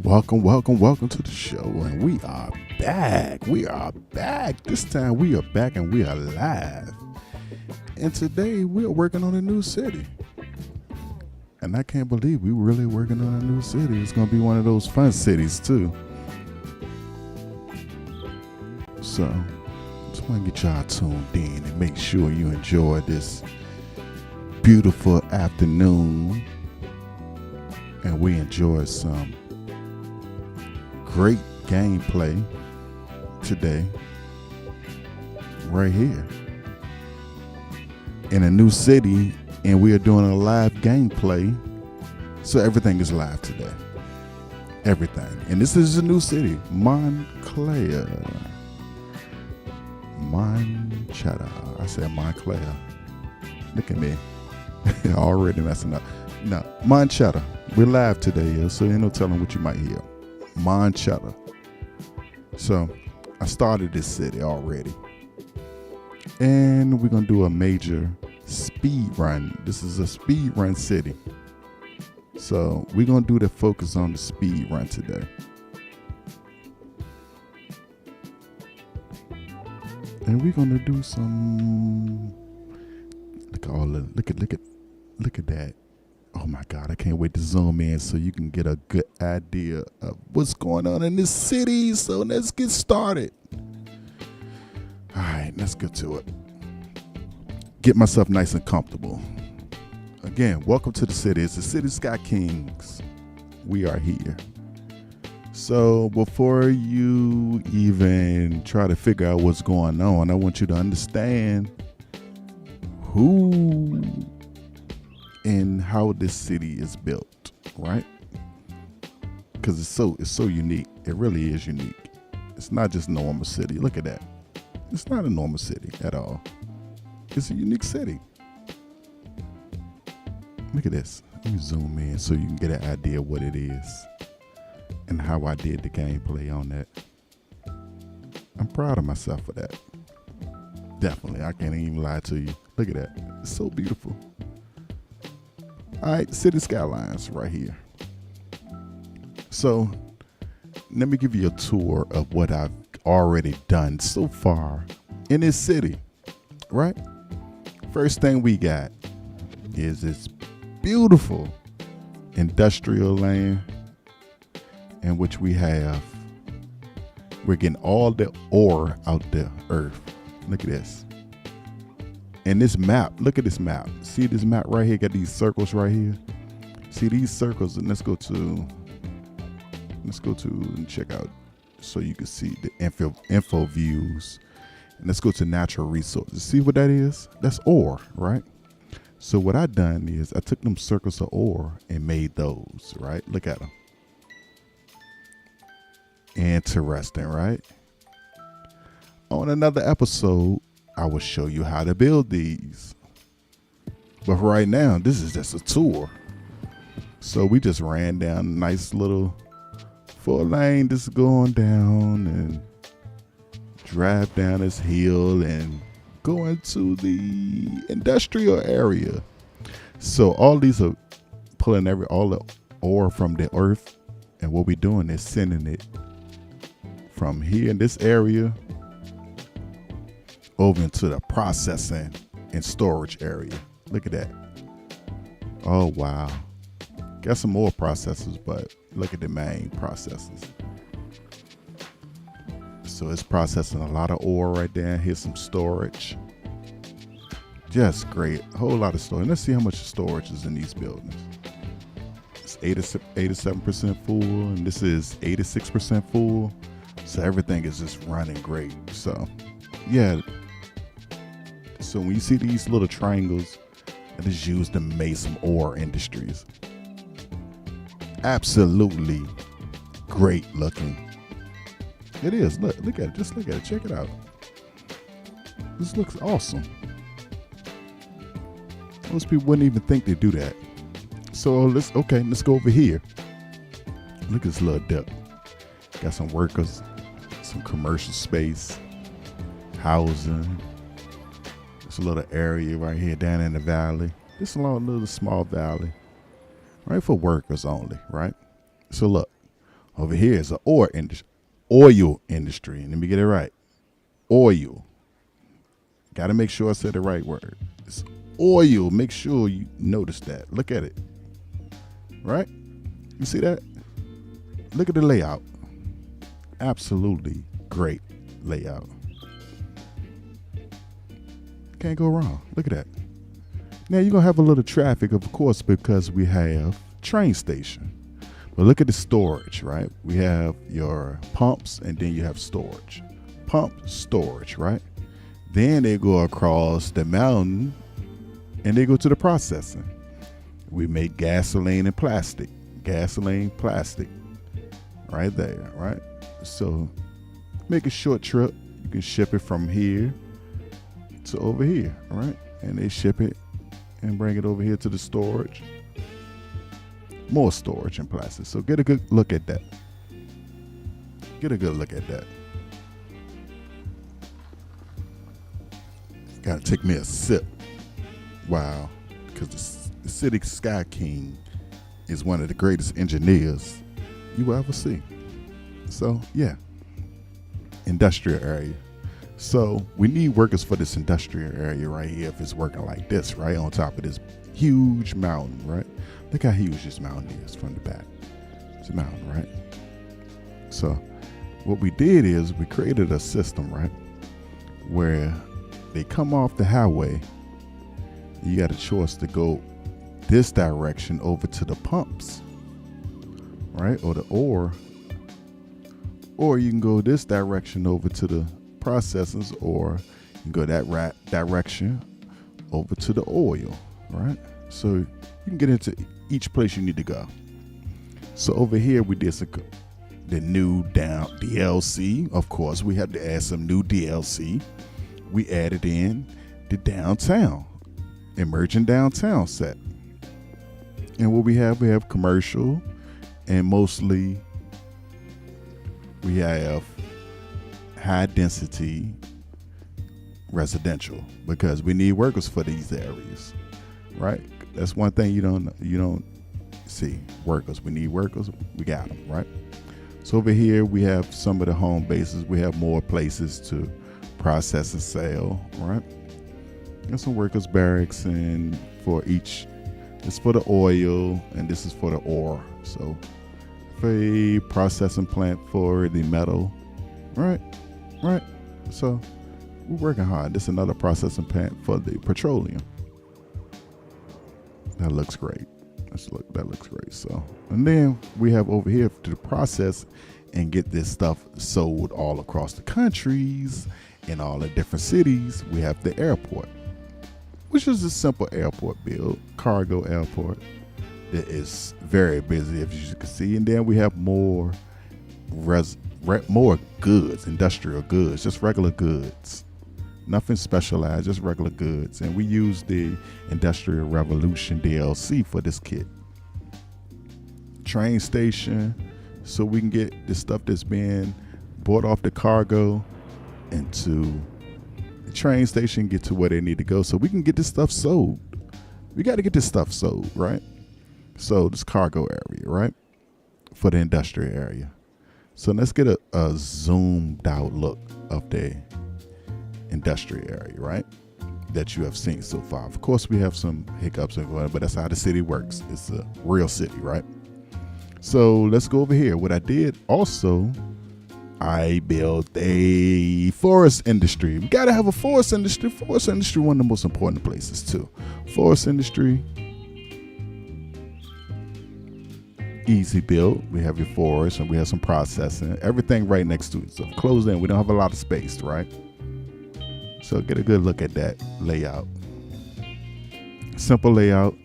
Welcome to the show. And we are back. This time we are back and we are live. And today we are working on a new city. And I can't believe we're really working on a new city. It's going to be one of those fun cities too. So, just want to get y'all tuned in and make sure you enjoy this beautiful afternoon. And we enjoy some great gameplay today, right here in a new city, and we are doing a live gameplay. So everything is live today. Everything. And this is a new city, Montclair. I said Montclair. Look at me. Already messing up. No, Montclair. We're live today, so you no telling what you might hear. Montclair. So I started this city already, and we're gonna do a major speed run. This is a speed run city, so we're gonna do the focus on the speed run today. And we're gonna do some look at that. Oh my God, I can't wait to zoom in so you can get a good idea of what's going on in this city. So let's get started. All right, let's get to it. Get myself nice and comfortable. Again, welcome to the city. It's the City Sky Kings. We are here. So before you even try to figure out what's going on, I want you to understand who and how this city is built, right? Because it's so unique. It really is unique. It's not just a normal city. Look at that. It's not a normal city at all. It's a unique city. Look at this. Let me zoom in so you can get an idea of what it is and how I did the gameplay on that. I'm proud of myself for that. Definitely. I can't even lie to you. Look at that. It's so beautiful. All right, City Skylines right here. So let me give you a tour of what I've already done so far in this city, right? First thing we got is this beautiful industrial land in which we're getting all the ore out the earth. Look at this. And this map, look at this map. See this map right here? Got these circles right here. See these circles, and let's go to and check out so you can see the info views. And let's go to natural resources. See what that is? That's ore, right? So what I done is I took them circles of ore and made those, right? Look at them. Interesting, right? On another episode, I will show you how to build these. But for right now, this is just a tour. So we just ran down a nice little 4-lane, just going down and drive down this hill and go into the industrial area. So all these are pulling all the ore from the earth. And what we're doing is sending it from here in this area over into the processing and storage area. Look at that. Oh, wow. Got some more processors, but look at the main processors. So it's processing a lot of ore right there. Here's some storage. Just great. A whole lot of storage. Let's see how much storage is in these buildings. It's 87% full, and this is 86% full. So everything is just running great. So, yeah. So when you see these little triangles, it is used to make some ore industries. Absolutely great looking. It is. Look at it. Just look at it. Check it out. This looks awesome. Most people wouldn't even think they'd do that. So let's go over here. Look at this little dip. Got some workers, some commercial space, housing. It's a little area right here down in the valley. It's a little small valley, right, for workers only, right? So look, Over here is the oil industry. Let me get it right. Oil. Got to make sure I said the right word. It's oil. Make sure you notice that. Look at it. Right? You see that? Look at the layout. Absolutely great layout. Can't go wrong. Look at that. Now you're going to have a little traffic, of course, because we have train station. But look at the storage, right? We have your pumps and then you have storage. Pump, storage, right? Then they go across the mountain and they go to the processing. We make gasoline and plastic. Gasoline, plastic. Right there, right? So make a short trip. You can ship it from here to over here, right? And they ship it and bring it over here to the storage. More storage and plastic. So get a good look at that. Get a good look at that. Gotta take me a sip. Wow. Because the City Sky King is one of the greatest engineers you will ever see. So yeah, industrial area. So we need workers for this industrial area right here if it's working like this, right on top of this huge mountain, right? Look how huge this mountain is from the back. It's a mountain, right? So what we did is we created a system, right, where they come off the highway. You got a choice to go this direction over to the pumps, right? Or you can go this direction over to the processors, or you can go that direction over to the oil, right? So you can get into each place you need to go. So over here we did the new DLC. Of course, we had to add some new DLC. We added in the downtown, emerging downtown set. And what we have commercial, and mostly we have high density residential, because we need workers for these areas, right? That's one thing you don't see. Workers, we need workers, we got them, right? So over here we have some of the home bases. We have more places to process and sell, right? And some workers barracks, and for each, it's for the oil and this is for the ore. So for a processing plant for the metal, right? So we're working hard. This is another processing plant for the petroleum. That looks great. That looks great. So, and then we have over here to the process and get this stuff sold all across the countries in all the different cities. We have the airport, which is a simple airport build, cargo airport that is very busy, as you can see. And then we have more goods, industrial goods, just regular goods. Nothing specialized, just regular goods. And we use the Industrial Revolution DLC for this kit. Train station, so we can get the stuff that's being bought off the cargo into the train station, get to where they need to go, so we can get this stuff sold. We got to get this stuff sold, right? So this cargo area, right, for the industrial area. So let's get a zoomed out look of the industrial area, right, that you have seen so far. Of course, we have some hiccups and whatnot, but that's how the city works. It's a real city, right? So let's go over here. What I did also, I built a forest industry. We gotta have a forest industry. Forest industry, one of the most important places too. Forest industry, easy build. We have your forest and we have some processing. Everything right next to it. So closed in. We don't have a lot of space, right? So get a good look at that layout. Simple layout.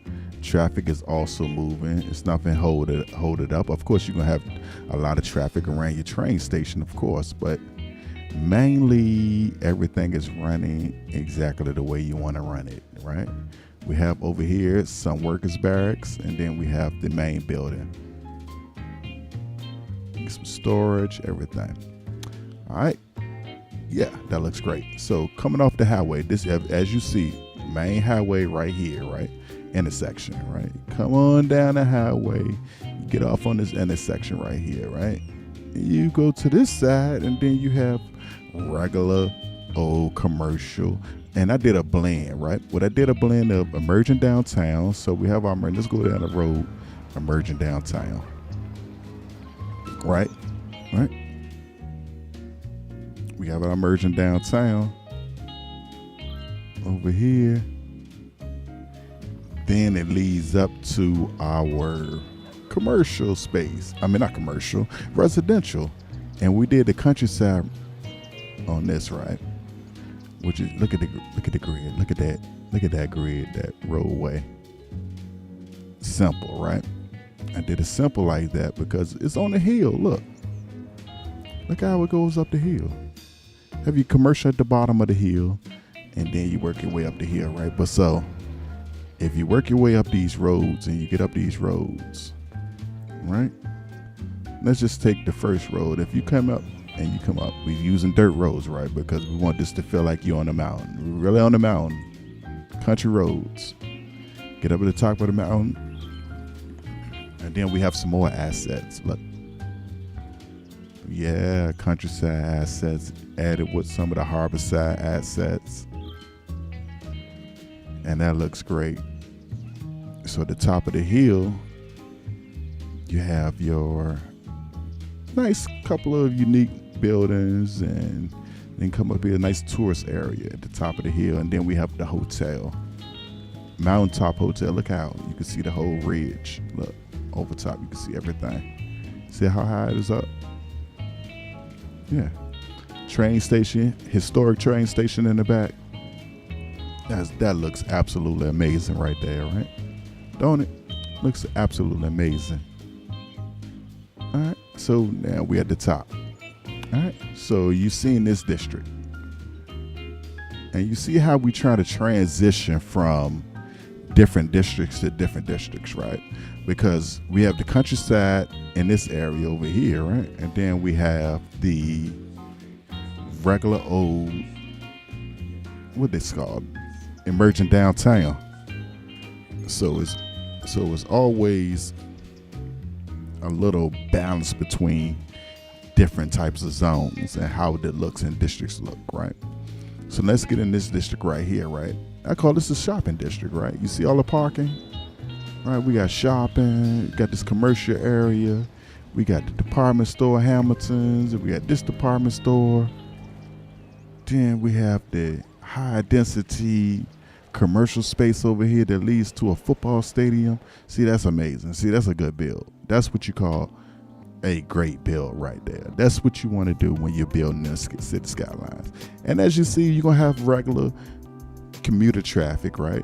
Traffic is also moving. It's nothing hold it up. Of course, you're gonna have a lot of traffic around your train station, of course, but mainly everything is running exactly the way you want to run it, right? We have over here some workers barracks, and then we have the main building. Some storage, everything. All right. Yeah, that looks great. So coming off the highway, this, as you see, main highway right here, right? Intersection, right? Come on down the highway, get off on this intersection right here, right? You go to this side, and then you have regular old commercial. And I did a blend, right? What I did a blend of emerging downtown. So we have our, let's go down the road, emerging downtown. Right? Right? We have our emerging downtown over here. Then it leads up to our commercial space. I mean, not commercial, residential. And we did the countryside on this, right? Which is, look at the grid. Look at that grid, that roadway. Simple, right? I did it simple like that because it's on the hill. Look how it goes up the hill. Have your commercial at the bottom of the hill, and then you work your way up the hill, right? But so if you work your way up these roads and you get up these roads, right? Let's just take the first road. If you come up, we're using dirt roads, right? Because we want this to feel like you're on the mountain. We're really on the mountain. Country roads. Get up at the top of the mountain. And then we have some more assets. Look. Yeah, countryside assets added with some of the harbor side assets. And that looks great. So at the top of the hill, you have your nice couple of unique buildings, and then come up here, a nice tourist area at the top of the hill. And then we have the hotel, Mountaintop Hotel. Look how you can see the whole ridge. Look, over top, you can see everything. See how high it is up? Yeah. Train station, historic train station in the back. That looks absolutely amazing right there, right? Don't it? Looks absolutely amazing. All right, so now we're at the top. All right, so you see in this district, and you see how we try to transition from different districts to different districts, right? Because we have the countryside in this area over here, right? And then we have the regular old, what it's called, emerging downtown. So it's always a little balance between different types of zones and how it looks and districts look, right? So let's get in this district right here, right? I call this a shopping district, right? You see all the parking, right? We got shopping, got this commercial area, we got the department store, Hamilton's, we got this department store. Then we have the high density commercial space over here that leads to a football stadium. See, that's amazing. See, that's a good build. That's what you call a great build right there. That's what you want to do when you're building the city skylines. And as you see, you're going to have regular commuter traffic, right?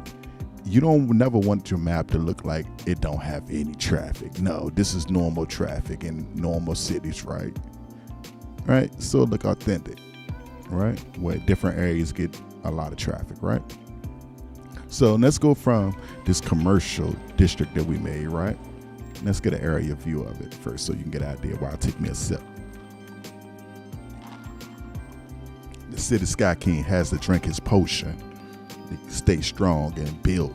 You don't never want your map to look like it don't have any traffic. No, this is normal traffic in normal cities, right? Right? So it look authentic, right? Where different areas get a lot of traffic, right? So let's go from this commercial district that we made, right? Let's get an area view of it first so you can get an idea while it take me a sip. The City Sky King has to drink his potion to stay strong and build.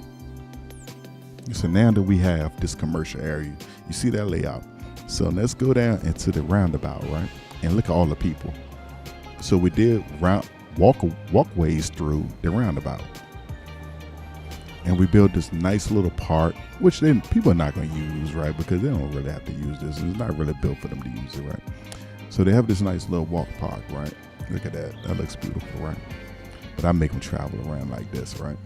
So now that we have this commercial area, you see that layout. So let's go down into the roundabout, right? And look at all the people. So we did walkways through the roundabout. And we built this nice little park, which then people are not going to use, right? Because they don't really have to use this. It's not really built for them to use it, right? So they have this nice little walk park, right? Look at that. That looks beautiful, right? But I make them travel around like this, right?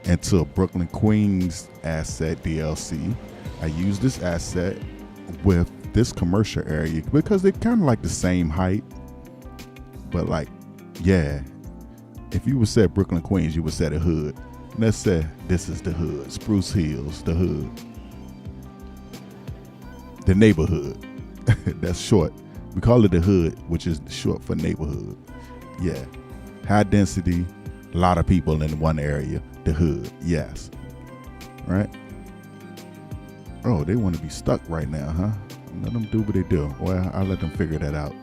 And to Brooklyn Queens asset DLC, I use this asset with this commercial area because they're kind of like the same height. But like, yeah, if you would say Brooklyn Queens, you would say the hood. Let's say this is the hood, Spruce Hills, the hood, the neighborhood. That's short. We call it the hood, which is short for neighborhood. Yeah, high density, a lot of people in one area, the hood. Yes, right. Oh, they want to be stuck right now, huh? Let them do what they do. Well, I'll let them figure that out.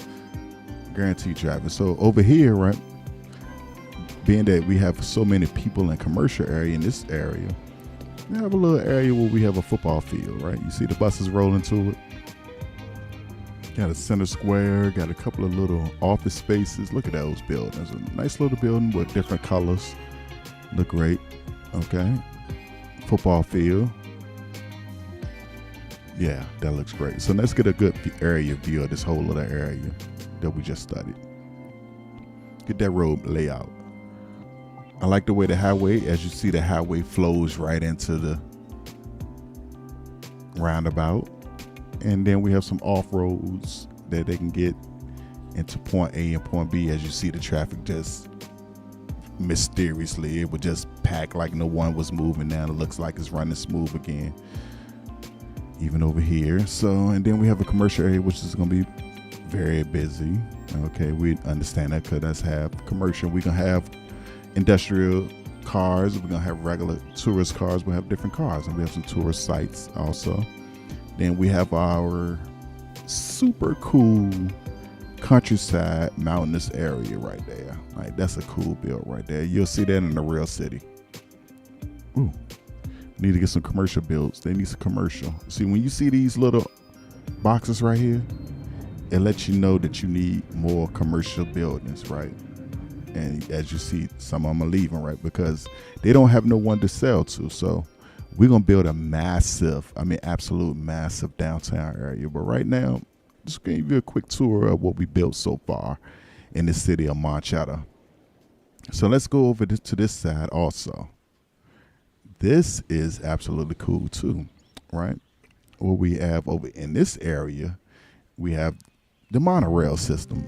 Guaranteed traffic. So over here, right? Being that we have so many people in commercial area in this area, We have a little area where we have a football field, right? You see the buses rolling to it. Got a center square, got a couple of little office spaces. Look at those buildings. A nice little building with different colors. Look great. Okay. Football field. Yeah, that looks great. So let's get a good area view of this whole little area that we just studied. Get that road layout. I like the way the highway, as you see, the highway flows right into the roundabout. And then we have some off roads that they can get into point A and point B. As you see, the traffic just mysteriously, it would just pack like no one was moving. Now it looks like it's running smooth again, even over here. So, and then we have a commercial area, which is going to be very busy. Okay, we understand that because that's have commercial. We're going to have industrial cars. We're going to have regular tourist cars. We have different cars, and we have some tourist sites also. Then we have our super cool countryside mountainous area right there. Like, that's a cool build right there. You'll see that in the real city. Ooh, need to get some commercial builds. They need some commercial. See, when you see these little boxes right here, it lets you know that you need more commercial buildings, right? And as you see, some of them are leaving, right? Because they don't have no one to sell to. So we're going to build a massive, absolute massive downtown area. But right now, just going to give you a quick tour of what we built so far in the city of Manchetta. So let's go over to this side also. This is absolutely cool too, right? What we have over in this area, we have the monorail system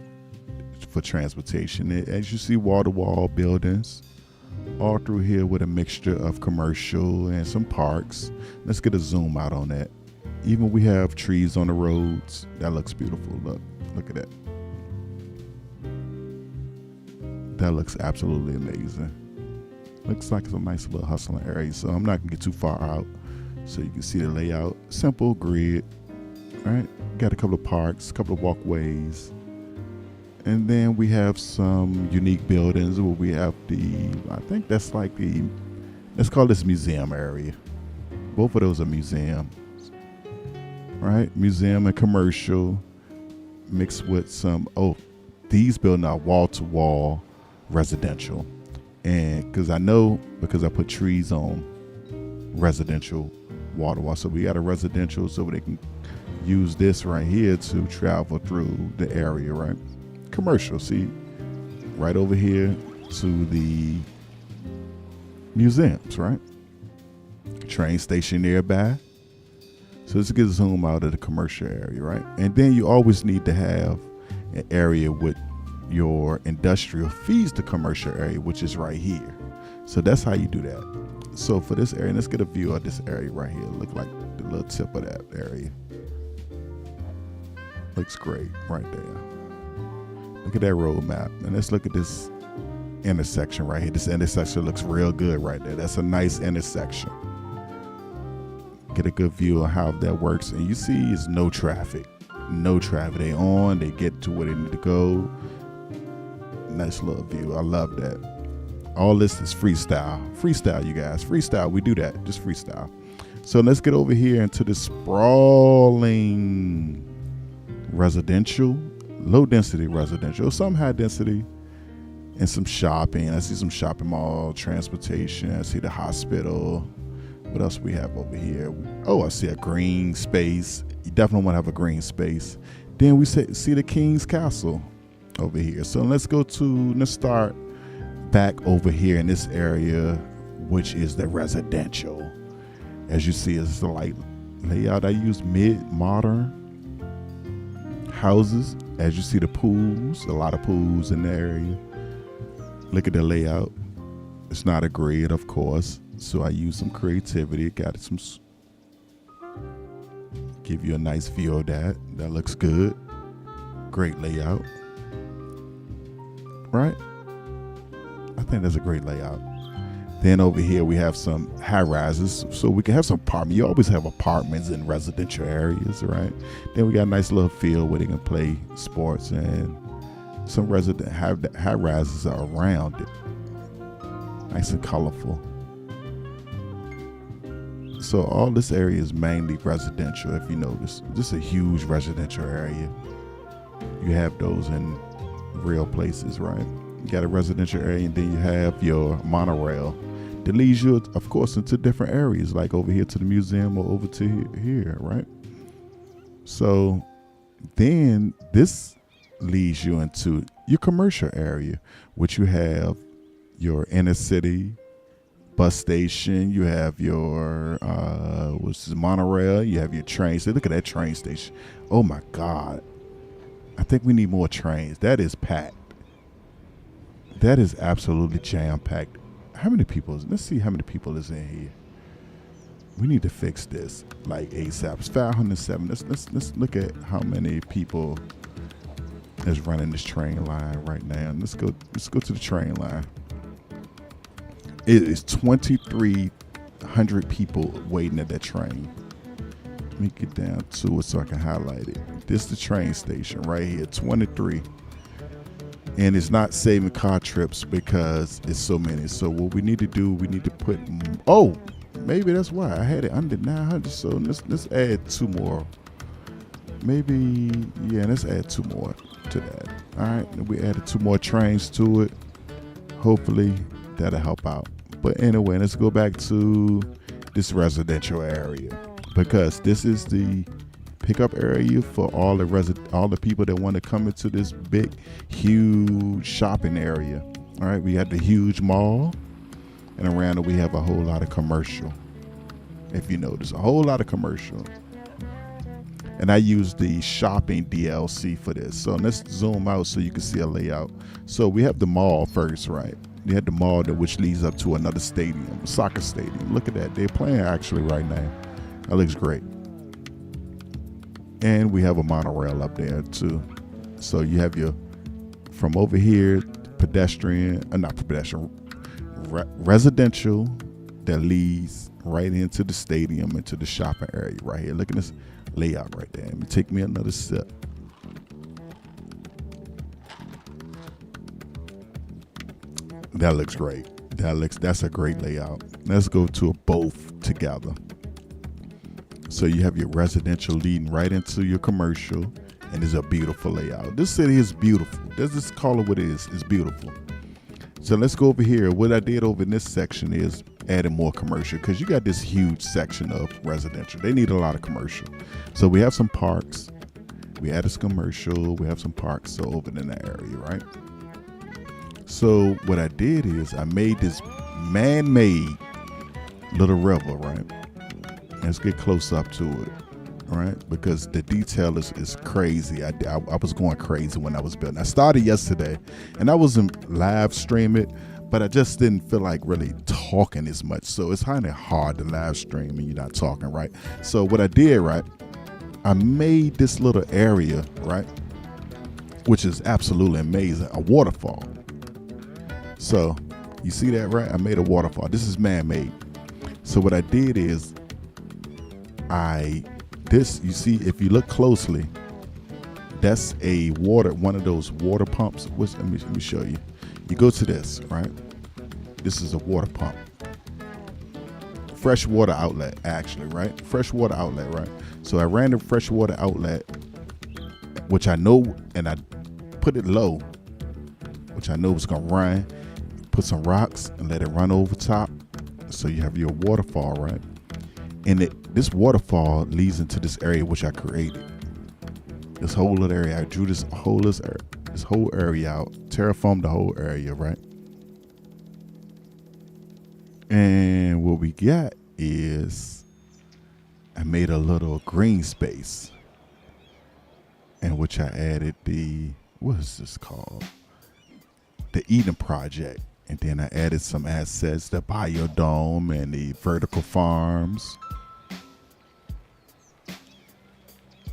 for transportation. As you see, wall-to-wall buildings all through here with a mixture of commercial and some parks. Let's get a zoom out on that. Even we have trees on the roads. That looks beautiful. Look at that. That looks absolutely amazing. Looks like it's a nice little hustling area. So I'm not gonna get too far out so you can see the layout. Simple grid, right? Got a couple of parks, a couple of walkways. And then we have some unique buildings where we have I think that's like let's call this museum area. Both of those are museums, right? Museum and commercial mixed with some, these buildings are wall-to-wall residential. And because I put trees on residential wall-to-wall. So we got a residential so they can use this right here to travel through the area, right? Commercial, see, right over here to the museums, right? Train station nearby. So let's get a zoom out of the commercial area, right? And then you always need to have an area with your industrial feeds the commercial area, which is right here. So that's how you do that. So for this area, let's get a view of this area right here. Look like the little tip of that area. Looks great right there. Look at that road map. And let's look at this intersection right here. This intersection looks real good right there. That's a nice intersection. Get a good view of how that works. And you see it's no traffic. No traffic. They on, they get to where they need to go. Nice little view. I love that. All this is freestyle. Freestyle, you guys. Freestyle. We do that. Just freestyle. So let's get over here into the sprawling residential, low density residential, some high density, and some shopping. I see some shopping mall, transportation. I see the hospital. What else we have over here? Oh, I see a green space. You definitely want to have a green space. Then we see the King's Castle over here. So let's start back over here in this area, which is the residential. As you see, it's the light layout. I use mid-modern houses. As you see the pools, a lot of pools in the area. Look at the layout. It's not a grid, of course. So I use some creativity. Got some, give you a nice view of that. That looks good. Great layout. Right? I think that's a great layout. Then over here we have some high rises, so we can have some apartments. You always have apartments in residential areas, right? Then we got a nice little field where they can play sports, and some high rises are around it. Nice and colorful. So all this area is mainly residential. If you notice, this is a huge residential area. You have those in real places, right? You got a residential area, and then you have your monorail that leads you, of course, into different areas, like over here to the museum or over to here, right? So then this leads you into your commercial area, which you have your inner city bus station, you have your what's this, monorail, you have your train. So look at that train station. Oh my God. I think we need more trains. That is packed. That is absolutely jam-packed. How many people let's see how many people is in here. We need to fix this like ASAP. It's 507. Let's look at how many people is running this train line right now. Let's go to the train line. It is 2,300 people waiting at that train. Let me get down to it so I can highlight it. This is the train station right here, 23. And it's not saving car trips because it's so many. So what we need to do, we need to put, oh, maybe that's why I had it under 900. So let's add 2 more. Maybe, yeah, let's add 2 more to that. All right, we added 2 more trains to it. Hopefully that'll help out. But anyway, let's go back to this residential area, because this is the pickup area for all the people that want to come into this big, huge shopping area. All right, we have the huge mall, and around it we have a whole lot of commercial. If you notice, a whole lot of commercial. And I use the shopping DLC for this. So let's zoom out so you can see a layout. So we have the mall first, right? You had the mall which leads up to another stadium, a soccer stadium. Look at that. They're playing actually right now. That looks great. And we have a monorail up there too. So you have your, from over here, residential that leads right into the stadium, into the shopping area right here. Look at this layout right there. Let me take me another step. That looks great. That's a great layout. Let's go to both together. So you have your residential leading right into your commercial, and it's a beautiful layout. This city is beautiful. Let's just call it what it is. It's beautiful. So let's go over here. What I did over in this section is adding more commercial, because you got this huge section of residential. They need a lot of commercial. So we have some parks. We added some commercial. We have some parks so over in that area, right? So what I did is I made this man-made little river, right? Let's get close up to it, right? Because the detail is crazy. I was going crazy when I was building. I started yesterday, and I wasn't live stream it, but I just didn't feel like really talking as much. So it's kind of hard to live stream and you're not talking, right? So what I did, right, I made this little area, right, which is absolutely amazing, a waterfall. So you see that, right? I made a waterfall. This is man-made. So what I did is you see, if you look closely, that's one of those water pumps. Let me show you. You go to this, right? This is a water pump. Fresh water outlet, actually, right? Fresh water outlet, right? So I ran the fresh water outlet, which I know, and I put it low, which I know was gonna run. Put some rocks and let it run over top. So you have your waterfall, right? And this waterfall leads into this area which I created. This whole little area. I drew this whole area out, terraformed the whole area, right? And what we got is I made a little green space, in which I added what is this called? The Eden Project. And then I added some assets, the biodome and the vertical farms.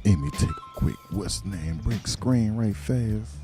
Let me take a quick, break screen right fast.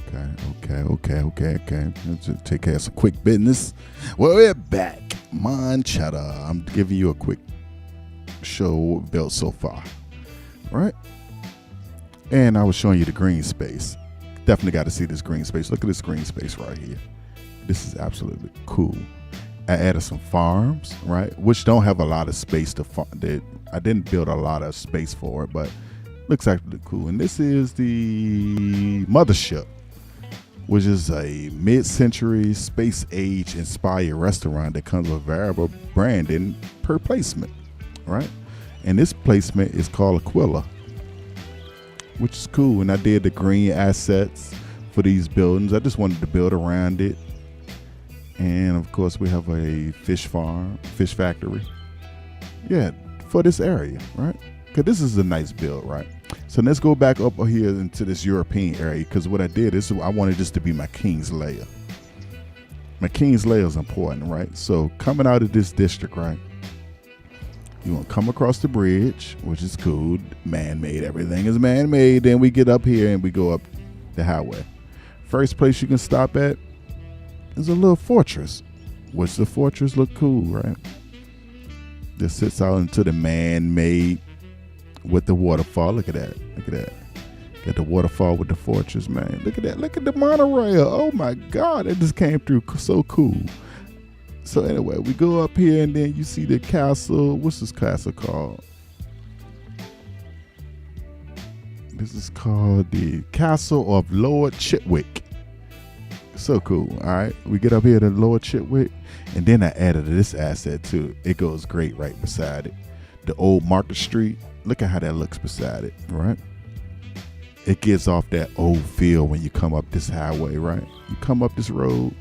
Okay. Let's just take care of some quick business. Well, we're back. Manchetta. I'm giving you a quick show built so far. Right? And I was showing you the green space. Definitely got to see this green space. Look at this green space right here. This is absolutely cool. I added some farms, right? Which don't have a lot of space to farm. I didn't build a lot of space for it, but looks actually cool. And this is the Mothership, which is a mid-century space-age inspired restaurant that comes with variable branding per placement, right? And this placement is called Aquila, which is cool. And I did the green assets for these buildings. I just wanted to build around it. And of course we have a fish farm, fish factory. Yeah, for this area, right? Because this is a nice build, right? So let's go back up here into this European area, because what I did is I wanted this to be my king's lair. My king's lair is important, right? So coming out of this district, right? You want to come across the bridge, which is cool, man-made. Everything is man-made. Then we get up here and we go up the highway. First place you can stop at is a little fortress, which the fortress look cool, right? This sits out into the man-made with the waterfall. Look at that. Look at that. Got the waterfall with the fortress, man. Look at that. Look at the monorail. Oh my God, it just came through so cool. So anyway, we go up here and then you see the castle. What's this castle called? This is called the Castle of Lord Chitwick. So cool. All right, we get up here to Lord Chitwick, and then I added this asset too. It goes great right beside it. The old Market Street. Look at how that looks beside it, right? It gives off that old feel when you come up this highway, right? You come up this road,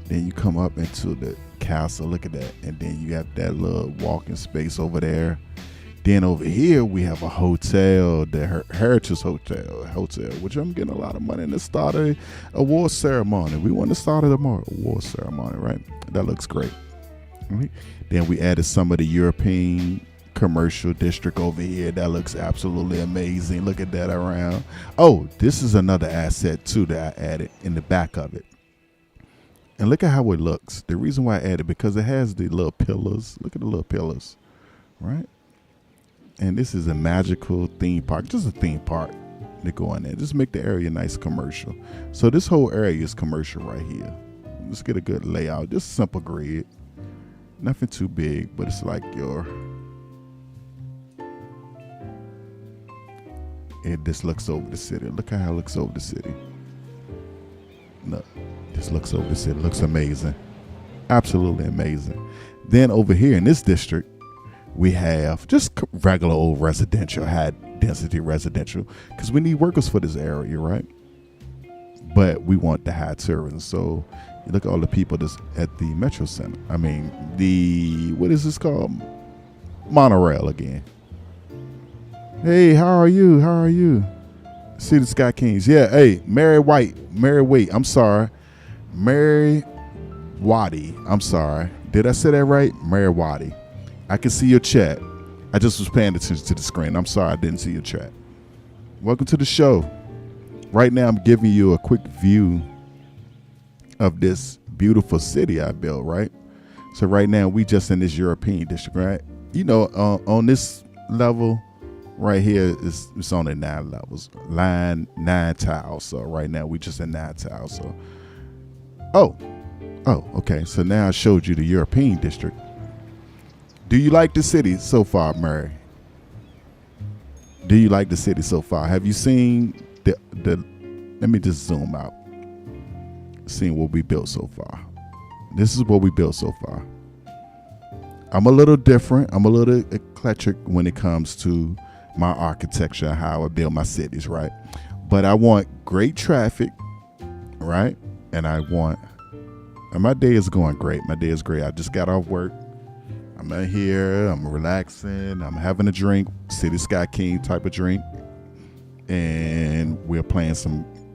then you come up into the castle. Look at that. And then you have that little walking space over there. Then over here, we have a hotel, the Heritage Hotel, which I'm getting a lot of money to start a award ceremony. We want to start a award ceremony, right? That looks great. Right? Then we added some of the European commercial district over here. That looks absolutely amazing. Look at that around. Oh, this is another asset too that I added in the back of it. And look at how it looks. The reason why I added, because it has the little pillars. Look at the little pillars, right? And this is a magical theme park, just a theme park to go in there. Just make the area nice commercial. So this whole area is commercial right here. Let's get a good layout. Just simple grid. Nothing too big, but it's like it just looks over the city. Look how it looks over the city. Look, this looks over the city. Looks amazing. Absolutely amazing. Then over here in this district, we have just regular old residential, high density residential, because we need workers for this area, right? But we want the high tourism. So you look at all the people that's at the Metro Center. I mean, what is this called? Monorail again. Hey, how are you? See the Sky Kings. Yeah, hey, Mary Wade, I'm sorry. Mary Waddy, I'm sorry. Did I say that right? Mary Waddy. I can see your chat. I just was paying attention to the screen. I'm sorry I didn't see your chat. Welcome to the show. Right now I'm giving you a quick view of this beautiful city I built, right? So right now we just in this European district, right? You know, on this level right here, it's only 9 levels. 9 tiles. So right now we just in 9 tiles. So Oh, okay. So now I showed you the European district. Do you like the city so far, Mary? Do you like the city so far? Have you seen the let me just zoom out. Seeing what we built so far. This is what we built so far. I'm a little different. I'm a little eclectic when it comes to my architecture and how I build my cities, right? But I want great traffic, right? And my day is going great. My day is great. I just got off work. I'm in here, I'm relaxing, I'm having a drink, City Sky King type of drink. And we're playing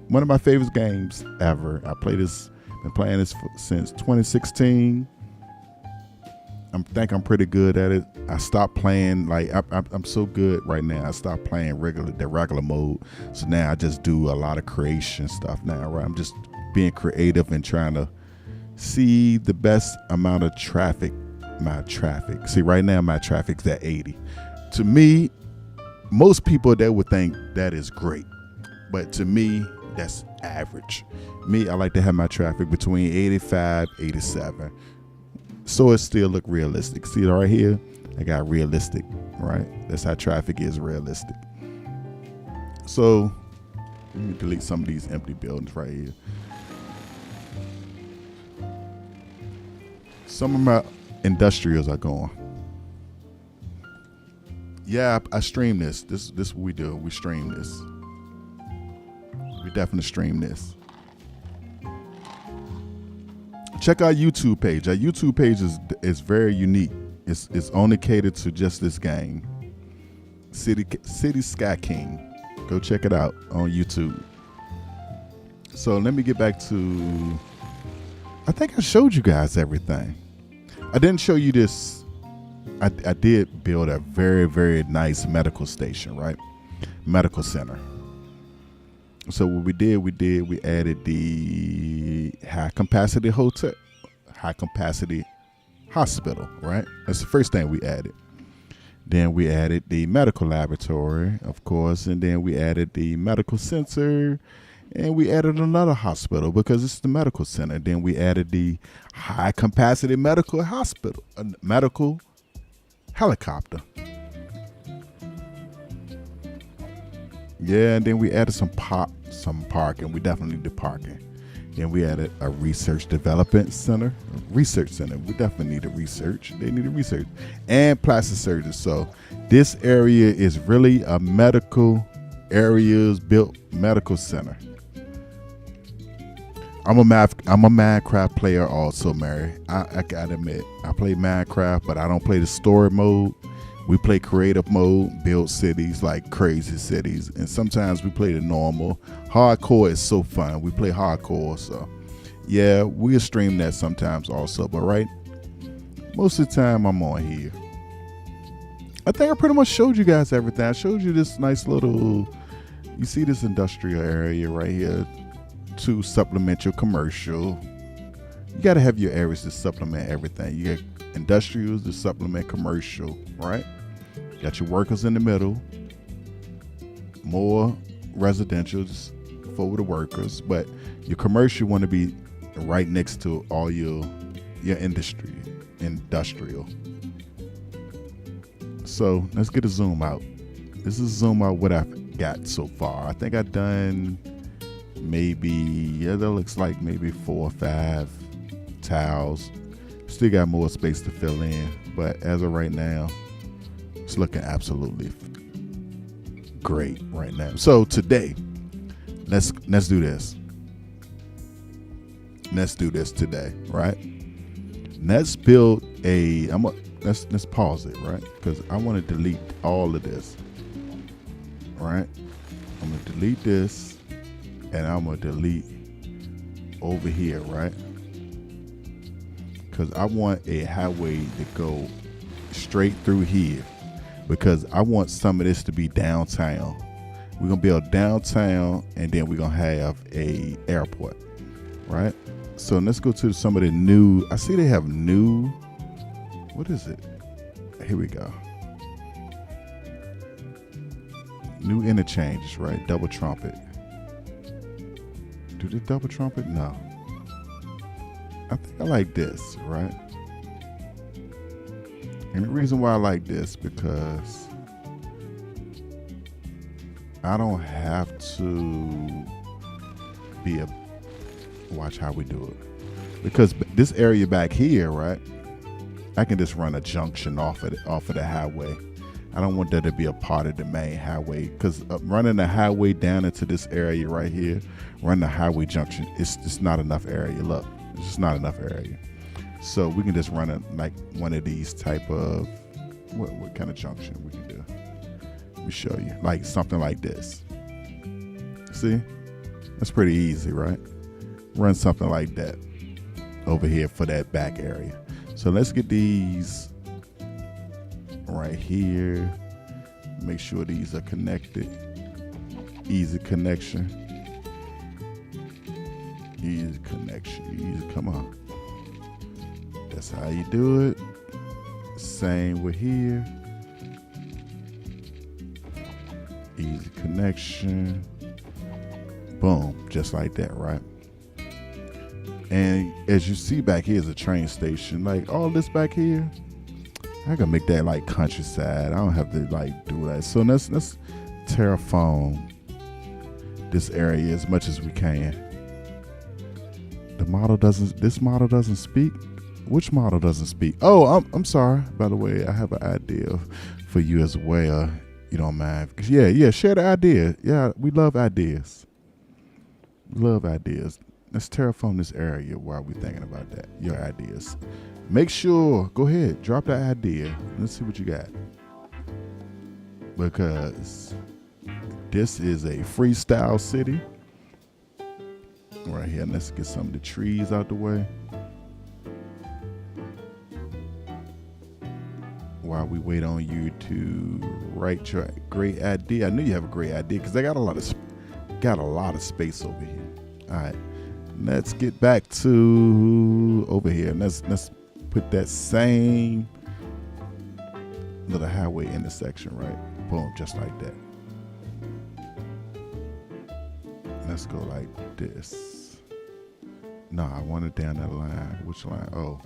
one of my favorite games ever. Been playing this since 2016. think I'm pretty good at it. I stopped playing, like I'm so good right now. I stopped playing the regular mode. So now I just do a lot of creation stuff now, right? I'm just being creative and trying to see the best amount of traffic. See, right now my traffic's at 80. To me, most people that would think that is great, but to me, that's average. Me, I like to have my traffic between 85, 87. So it still look realistic. See right here? I got realistic, right? That's how traffic is, realistic. So let me delete some of these empty buildings right here. Some of my industrials are gone. Yeah, I stream this. This what we do. We stream this. We definitely stream this. Check our YouTube page. Our YouTube page is very unique. It's only catered to just this game. City Sky King. Go check it out on YouTube. So let me get back to, I think I showed you guys everything. I didn't show you this. I did build a very, very nice medical station, right? Medical center. So what we added the high capacity hospital, right? That's the first thing we added. Then we added the medical laboratory, of course, and then we added the medical center, and we added another hospital because it's the medical center. Then we added the high capacity medical hospital, medical helicopter. Yeah, and then we added some parking. We definitely need the parking. Then we added a research development center, research center. We definitely need a research. They need a research and plastic surgeons. So this area is really a medical areas built medical center. I'm a Minecraft player also, Mary. I gotta admit, I play Minecraft, but I don't play the story mode. We play creative mode, build cities like crazy cities, and sometimes we play the normal. Hardcore is so fun. We play hardcore, so yeah, we'll stream that sometimes also. But right, most of the time I'm on here. I think I pretty much showed you guys everything. I showed you this nice little, you see this industrial area right here to supplement your commercial. You got to have your areas to supplement everything. You got industrials to supplement commercial, right? You got your workers in the middle, more residentials for the workers, but your commercial want to be right next to all your industrial. So let's get a zoom out. This is a zoom out what I've got so far. I think I've done maybe, yeah, that looks like maybe 4 or 5 tiles. Still got more space to fill in, but as of right now, it's looking absolutely great right now. So today, let's do this. Let's do this today, right? Let's build a. Let's pause it, right? Because I want to delete all of this, right? I'm gonna delete this, and I'm gonna delete over here, right? Because I want a highway to go straight through here, because I want some of this to be downtown. We're gonna build downtown, and then we're gonna have a airport, right? So let's go to some of the new. I see they have new. What is it? Here we go. New interchanges, right? Double trumpet. Do they double trumpet? No. I think I like this, right? And the reason why I like this, because I don't have to be a, watch how we do it. Because this area back here, right? I can just run a junction off of the highway. I don't want that to be a part of the main highway, because running the highway down into this area right here, run the highway junction, it's not enough area. Look, it's just not enough area. So we can just run it like one of these type of, what kind of junction we can do? Let me show you, like something like this. See, that's pretty easy, right? Run something like that over here for that back area. So let's get these right here. Make sure these are connected. Easy connection. Easy connection. Easy, come on. That's how you do it. Same with here. Easy connection. Boom, just like that, right? And as you see back here is a train station. Like all this back here, I can make that like countryside. I don't have to like do that. So let's terraform this area as much as we can. This model doesn't speak. Which model doesn't speak? Oh, I'm sorry. By the way, I have an idea for you as well. You don't mind? Yeah, share the idea. Yeah, we love ideas. Love ideas. Let's terraform this area while we're thinking about that. Your ideas. Make sure, go ahead, drop that idea. Let's see what you got. Because this is a freestyle city. Right here, let's get some of the trees out the way. While we wait on you to write your great idea. I knew you have a great idea because I got a lot of space over here. All right, let's get back to over here. Let's put that same little highway intersection, right? Boom, just like that. Let's go like this. No, I want it down that line. Which line? Oh,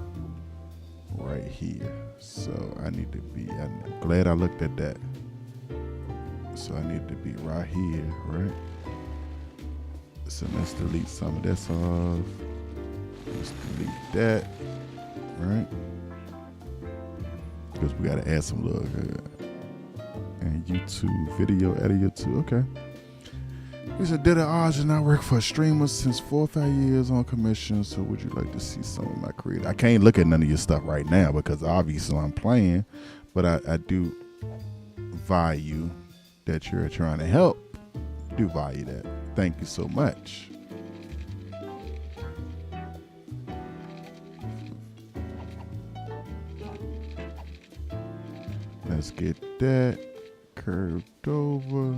right here. So I need to be, I'm glad I looked at that. So I need to be right here, right? So let's delete some of this off. Let's delete that, right? Because we gotta add some little and YouTube video editor too. Okay. He said, did Aj and I work for a streamer since 4 or 5 years on commission. So would you like to see some of my creative? I can't look at none of your stuff right now because obviously I'm playing, but I do value that you're trying to help. Do value that. Thank you so much. Let's get that curved over.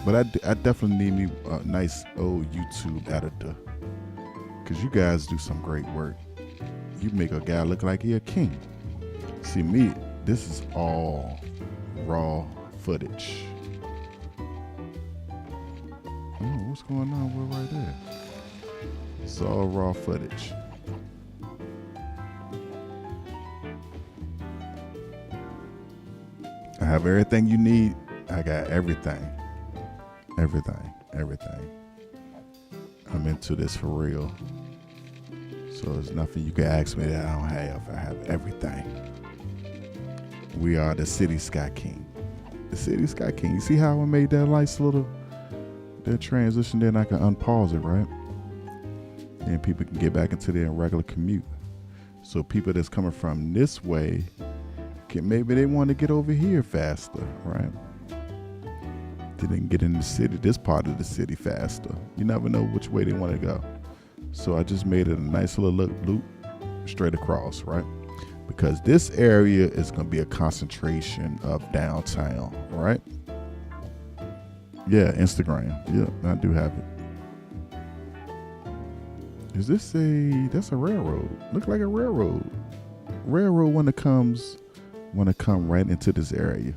But I definitely need me a nice old YouTube editor because you guys do some great work. You make a guy look like he a king. See me, this is all raw footage. Oh, what's going on? We're right there. It's all raw footage. I have everything you need. I got everything. Everything. I'm into this for real. So there's nothing you can ask me that I don't have. I have everything. We are the City Sky King. The City Sky King. You see how I made that nice little that transition there, and I can unpause it, right? And people can get back into their regular commute. So people that's coming from this way, maybe they want to get over here faster, right? They didn't get in the city, this part of the city faster. You never know which way they want to go. So I just made it a nice little loop straight across, right? Because this area is going to be a concentration of downtown, right? Yeah, Instagram. Yeah, I do have it. Is this that's a railroad. Look like a railroad. Railroad want to come right into this area.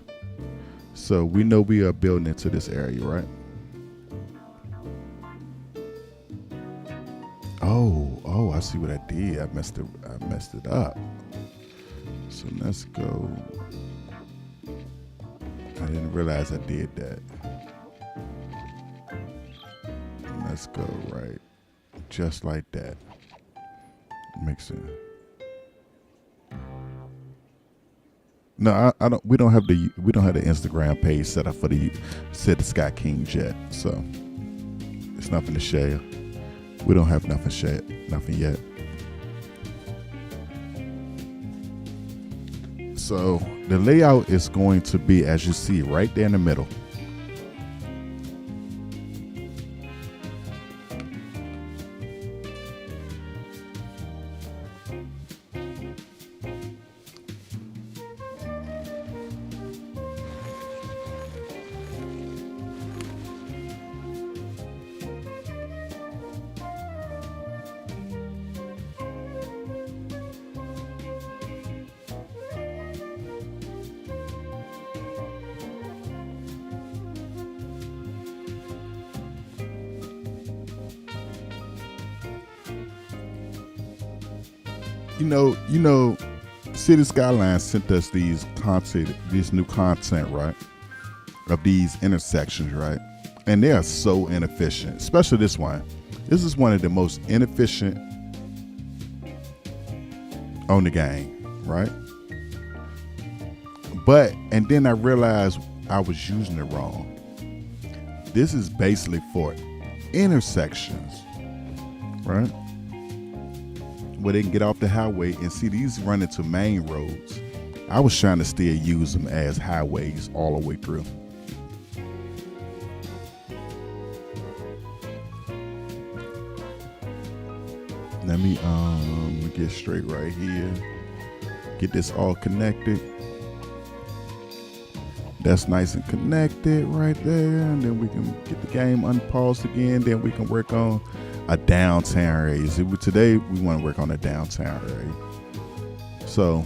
So we know we are building into this area, right? Oh, I see what I did. I messed it up. So let's go. I didn't realize I did that. Let's go right. Just like that. Mix it. No, I don't. We don't have the Instagram page set up for the Sky Kings yet, so it's nothing to share. We don't have nothing yet. So the layout is going to be as you see right there in the middle. City Skyline sent us these new content, right? Of these intersections, right? And they are so inefficient, especially this one. This is one of the most inefficient on the game, right? And then I realized I was using it wrong. This is basically for intersections, right? Where they can get off the highway and see these run into main roads. I was trying to still use them as highways all the way through. Let me get straight right here. Get this all connected. That's nice and connected right there. And then we can get the game unpaused again. Then we can work on a downtown area. Today we want to work on a downtown area. So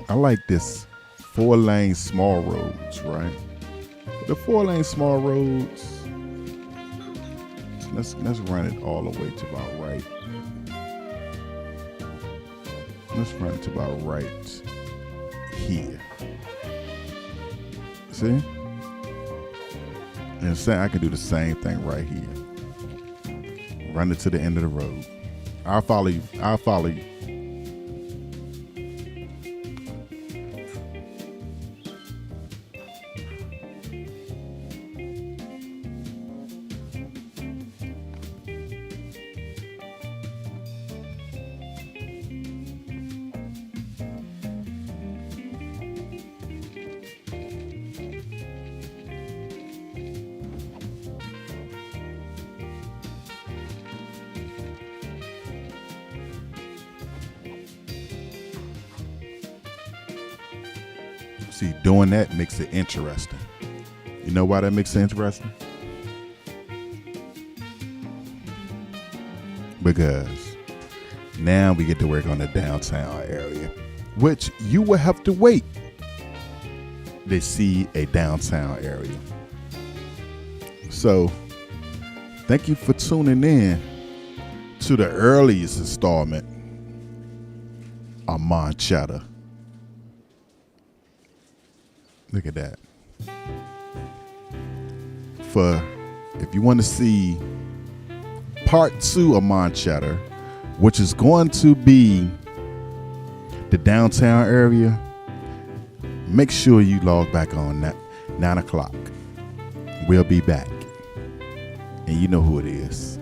I like this 4-lane small roads, right? The 4-lane small roads. Let's run it all the way to about right. Let's run it to about right here. See? And I can do the same thing right here. Run it to the end of the road. I'll follow you. See, doing that makes it interesting. You know why that makes it interesting? Because now we get to work on the downtown area, which you will have to wait to see a downtown area. So thank you for tuning in to the earliest installment of Mon Chatter. Look at that. If you want to see part 2 of Mon Chatter, which is going to be the downtown area, make sure you log back on 9 o'clock. We'll be back. And you know who it is.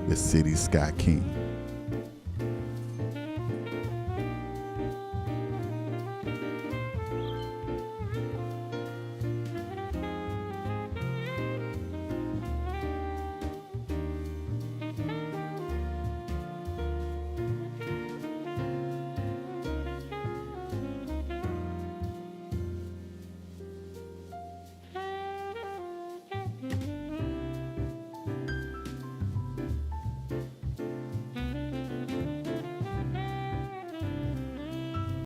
The City Sky King.